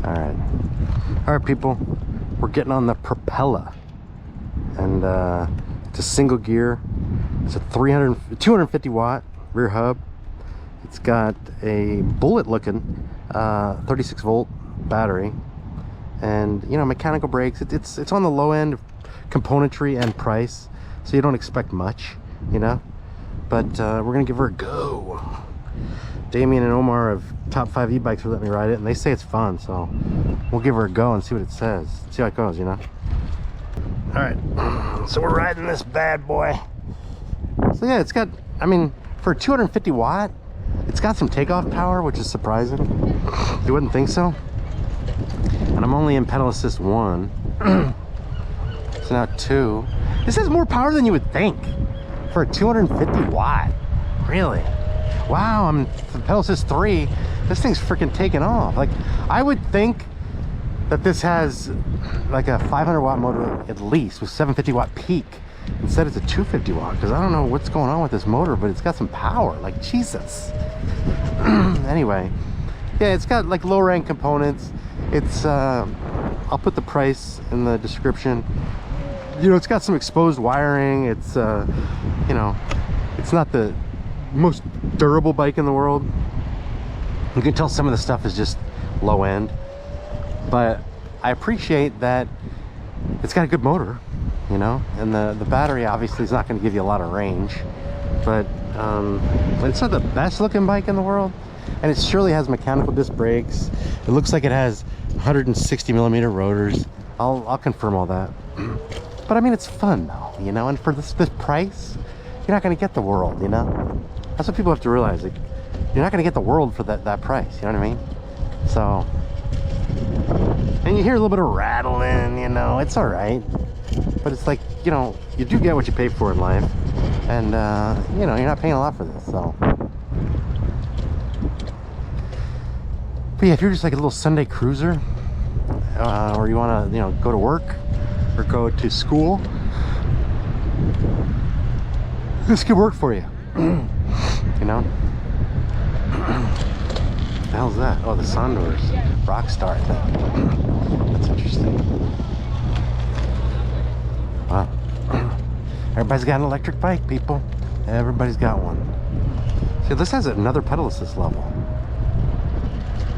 All right, people. We're getting on the Propella, and it's a single gear. It's a 250 watt rear hub. It's got a bullet looking 36 volt battery, and you know, mechanical brakes. It's on the low end of componentry and price, so you don't expect much, you know. But we're gonna give her a go. Damien and Omar of Top 5 e-bikes will let me ride it, and they say it's fun, so we'll give her a go and see what it says, see how it goes, you know. All right, so we're riding this bad boy. So yeah, it's got, I mean, for 250 watt, it's got some takeoff power, which is surprising. You wouldn't think so. And I'm only in pedal assist 1. So now 2. This has more power than you would think for a 250 watt. Really? Wow, I'm pedal assist 3. This thing's freaking taking off. Like, I would think that this has like a 500 watt motor at least with 750 watt peak. Instead it's a 250 watt, because I don't know what's going on with this motor, but it's got some power, like Jesus. Anyway, yeah, it's got like low rank components. It's I'll put the price in the description. You know, it's got some exposed wiring. It's you know, it's not the most durable bike in the world. You can tell some of the stuff is just low end, but I appreciate that it's got a good motor, you know, and the battery obviously is not going to give you a lot of range, but it's not the best looking bike in the world, and it surely has mechanical disc brakes. It looks like it has 160 millimeter rotors. I'll confirm all that. But I mean, it's fun though, you know, and for this price, you're not going to get the world, you know. That's what people have to realize. Like, you're not going to get the world for that price, you know what I mean? So, and you hear a little bit of rattling, you know, it's all right. But it's like, you know, you do get what you pay for in life, and you know, you're not paying a lot for this. So, but yeah, if you're just like a little Sunday cruiser, or you want to, you know, go to work or go to school, this could work for you. You know. What the hell's that? Oh, the Sondors Rockstar thing. That's interesting. Wow. Everybody's got an electric bike, people. Everybody's got one. See, this has another pedal assist level.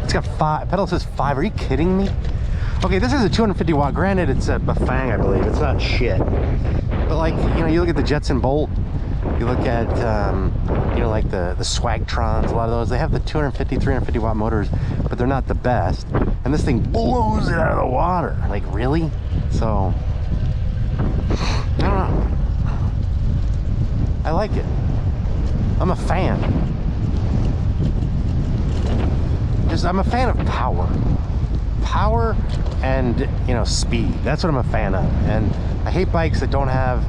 It's got 5 pedal assist 5. Are you kidding me? Okay, this is a 250 watt. Granted, it's a Bafang, I believe. It's not shit. But like, you know, you look at the Jetson Bolt. You look at, you know, like the Swagtrons, a lot of those, they have the 250, 350 watt motors, but they're not the best. And this thing blows it out of the water. Like, really? So, I don't know. I like it. I'm a fan. I'm a fan of power. Power and, you know, speed. That's what I'm a fan of. And I hate bikes that don't have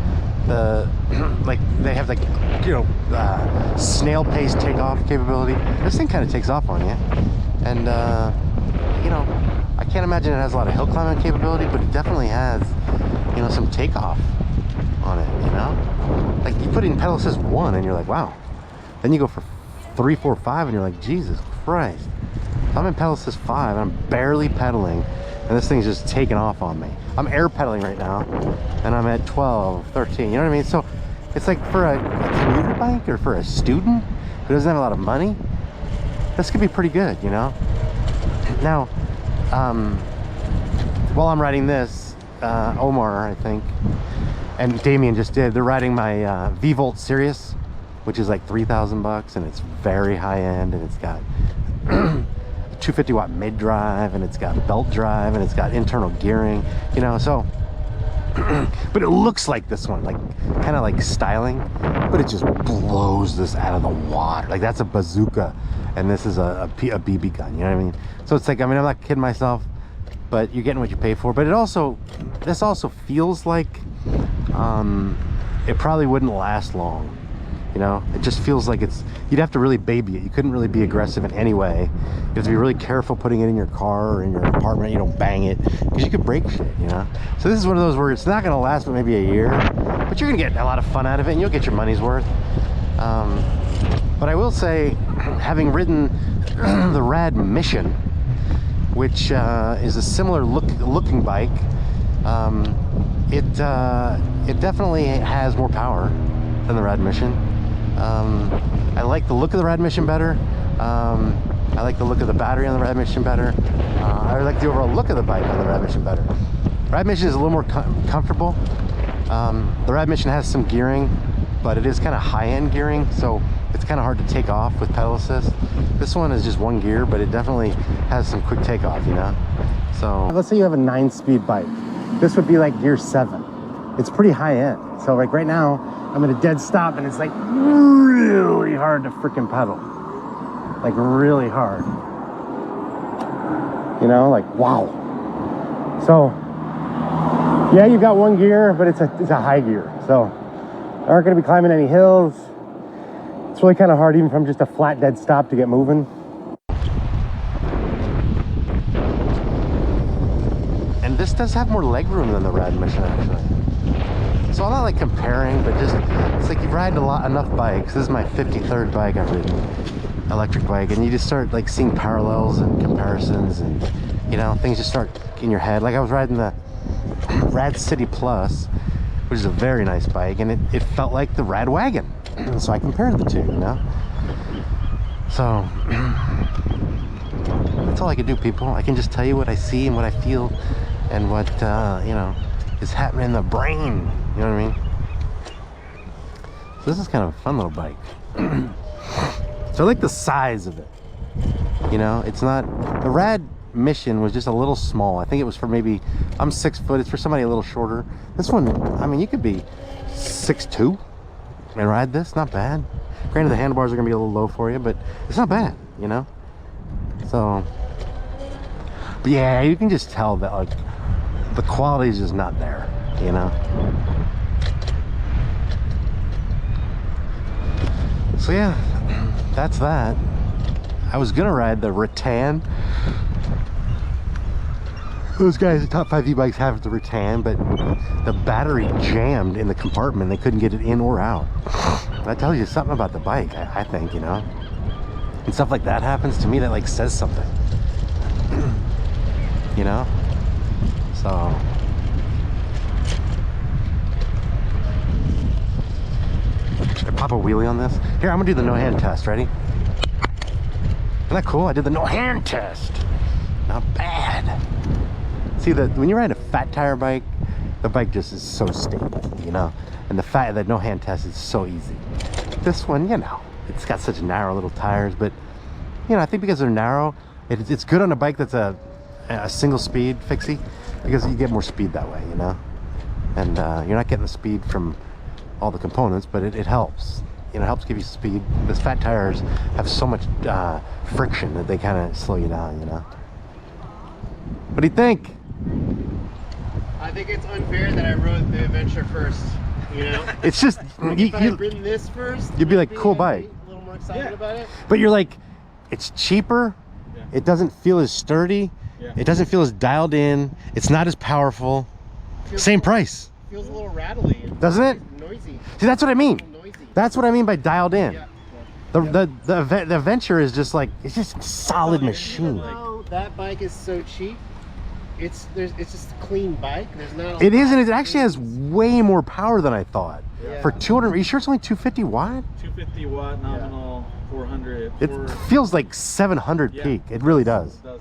the like, they have like, you know, snail pace takeoff capability. This thing kind of takes off on you, and you know, I can't imagine it has a lot of hill climbing capability, but it definitely has, you know, some takeoff on it, you know. Like, you put in pedal assist 1 and you're like, wow. Then you go for 3, 4, 5 and you're like, Jesus Christ. I'm in pedal assist 5 and I'm barely pedaling, and this thing's just taking off on me. I'm air pedaling right now, and I'm at 12, 13, you know what I mean? So it's like, for a commuter bike or for a student who doesn't have a lot of money, this could be pretty good, you know? Now, while I'm riding this, Omar, I think, and Damien just did, they're riding my V-Volt Sirius, which is like 3,000 bucks, and it's very high end, and it's got 250 watt mid drive, and it's got belt drive, and it's got internal gearing, you know. So but it looks like this one, like kind of like styling, but it just blows this out of the water. Like, that's a bazooka, and this is a BB gun, you know what I mean? So it's like, I mean, I'm not kidding myself, but you're getting what you pay for. But this also feels like it probably wouldn't last long. You know, it just feels like you'd have to really baby it. You couldn't really be aggressive in any way. You have to be really careful putting it in your car or in your apartment. You don't bang it, because you could break shit, you know. So this is one of those where it's not going to last but maybe a year, but you're going to get a lot of fun out of it, and you'll get your money's worth. But I will say, having ridden the Rad Mission, which is a similar looking bike. It definitely has more power than the Rad Mission. I like the look of the Rad Mission better. I like the look of the battery on the Rad Mission better. I like the overall look of the bike on the Rad Mission better. Rad Mission is a little more comfortable. The Rad Mission has some gearing, but it is kind of high-end gearing, so it's kind of hard to take off with pedal assist. This one is just one gear, but it definitely has some quick takeoff, you know? So let's say you have a 9-speed bike. This would be like gear 7. It's pretty high-end. So like right now, I'm at a dead stop and it's like really hard to freaking pedal. Like really hard. You know, like wow. So yeah, you've got one gear, but it's a high gear. So you aren't gonna be climbing any hills. It's really kind of hard even from just a flat dead stop to get moving. And this does have more legroom than the Rad Mission actually. So I'm not like comparing, but just, it's like you've ridden enough bikes. This is my 53rd bike I've ridden, electric bike, and you just start like seeing parallels and comparisons, and you know, things just start in your head. Like I was riding the Rad City Plus, which is a very nice bike, and it felt like the Rad Wagon. So I compared the two, you know? So that's all I can do, people. I can just tell you what I see and what I feel and what, you know, is happening in the brain. You know what I mean? So this is kind of a fun little bike. So I like the size of it. You know, it's not, the Rad Mission was just a little small. I think it was for maybe, I'm 6 foot, it's for somebody a little shorter. This one, I mean, you could be 6'2" and ride this, not bad. Granted, the handlebars are gonna be a little low for you, but it's not bad, you know? So, but yeah, you can just tell that like the quality is just not there, you know? So yeah, that's that. I was gonna ride the Rattan. Those guys, the top 5 e-bikes have the Rattan, but the battery jammed in the compartment. They couldn't get it in or out. That tells you something about the bike, I think, you know? And stuff like that happens to me, that like says something. You know? So should I pop a wheelie on this? Here, I'm gonna do the no-hand test. Ready? Isn't that cool? I did the no-hand test. Not bad. See, when you ride a fat tire bike, the bike just is so stable, you know? And the no-hand test is so easy. This one, you know, it's got such narrow little tires, but, you know, I think because they're narrow, it's good on a bike that's a single speed fixie, because you get more speed that way, you know? And you're not getting the speed from all the components, but it helps. You know, it helps give you speed. Those fat tires have so much friction that they kind of slow you down, you know? What do you think? I think it's unfair that I rode the Adventure first, you know? It's just, if I had ridden this first, you'd be like, cool bike. A little more excited about it. But you're like, it's cheaper. Yeah. It doesn't feel as sturdy. Yeah. It doesn't feel as dialed in. It's not as powerful. Same price. Feels a little rattly. Doesn't it? Noisy. See, that's what I mean. That's what I mean by dialed in. Yeah. The Adventure is just like, it's just a solid machine. Even though that bike is so cheap, it's just a clean bike. There's not. It is, and it actually has way more power than I thought. Yeah. For 200, are you sure it's only 250 watt? 250 watt nominal, 400. It feels like 700 peak. It really does. It does.